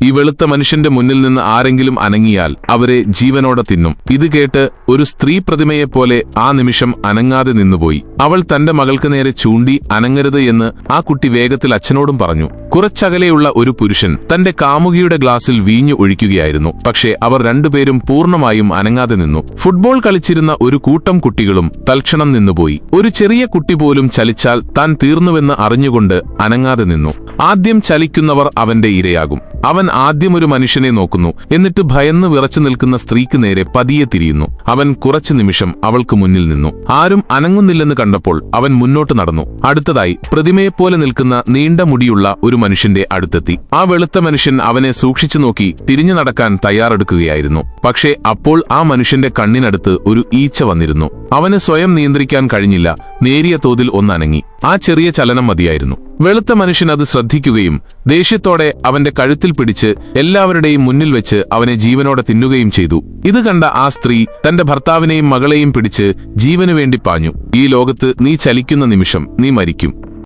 ഈ വെളുത്ത മനുഷ്യന്റെ മുന്നിൽ നിന്ന് ആരെങ്കിലും അനങ്ങിയാൽ അവരെ ജീവനോടെ തിന്നും. ഇത് കേട്ട് ഒരു സ്ത്രീ പ്രതിമയെപ്പോലെ ആ നിമിഷം അനങ്ങാതെ നിന്നുപോയി. അവൾ തന്റെ മകൾക്ക് നേരെ ചൂണ്ടി അനങ്ങരുത് എന്ന് ആ കുട്ടി വേഗത്തിൽ അച്ഛനോടും പറഞ്ഞു. കുറച്ചകലെയുള്ള ഒരു പുരുഷൻ തന്റെ കാമുകിയുടെ ഗ്ലാസിൽ വീഞ്ഞു ഒഴിക്കുകയായിരുന്നു. പക്ഷേ അവർ രണ്ടുപേരും പൂർണ്ണമായും അനങ്ങാതെ നിന്നു. ഫുട്ബോൾ കളിച്ചിരുന്ന ഒരു കൂട്ടം കുട്ടികളും തൽക്ഷണം നിന്നുപോയി. ഒരു ചെറിയ കുട്ടി പോലും ചലിച്ചാൽ താൻ തീർന്നുവെന്ന് അറിഞ്ഞുകൊണ്ട് അനങ്ങാതെ നിന്നു. ആദ്യം ചലിക്കുന്നവർ അവന്റെ ഇരയാകും. അവൻ ആദ്യം ഒരു മനുഷ്യനെ നോക്കുന്നു, എന്നിട്ട് ഭയന്ന് വിറച്ചു നിൽക്കുന്ന സ്ത്രീക്ക് നേരെ പതിയെ തിരിയുന്നു. അവൻ കുറച്ചു നിമിഷം അവൾക്ക് മുന്നിൽ നിന്നു. ആരും അനങ്ങുന്നില്ലെന്ന് കണ്ടപ്പോൾ അവൻ മുന്നോട്ട് നടന്നു. അടുത്തതായി പ്രതിമയെപ്പോലെ നിൽക്കുന്ന നീണ്ട മുടിയുള്ള ഒരു മനുഷ്യന്റെ അടുത്തെത്തി. ആ വെളുത്ത മനുഷ്യൻ അവനെ സൂക്ഷിച്ചു നോക്കി തിരിഞ്ഞു നടക്കാൻ തയ്യാറെടുക്കുകയായിരുന്നു. പക്ഷേ അപ്പോൾ ആ മനുഷ്യന്റെ കണ്ണിനടുത്ത് ഒരു ഈച്ച വന്നിരുന്നു. അവന് സ്വയം നിയന്ത്രിക്കാൻ കഴിഞ്ഞില്ല. നേരിയ തോതിൽ ഒന്നനങ്ങി. ആ ചെറിയ ചലനം മതിയായിരുന്നു. വെളുത്ത മനുഷ്യൻ അത് ശ്രദ്ധിക്കുകയും ദേഷ്യത്തോടെ അവന്റെ കഴുത്തിൽ പിടിച്ച് എല്ലാവരുടെയും മുന്നിൽ വെച്ച് അവനെ ജീവനോടെ തിന്നുകയും ചെയ്തു. ഇത് കണ്ട ആ സ്ത്രീ തന്റെ ഭർത്താവിനെയും മകളെയും പിടിച്ച് ജീവനു വേണ്ടി പാഞ്ഞു. ഈ ലോകത്ത് നീ ചലിക്കുന്ന നിമിഷം നീ മരിക്കും.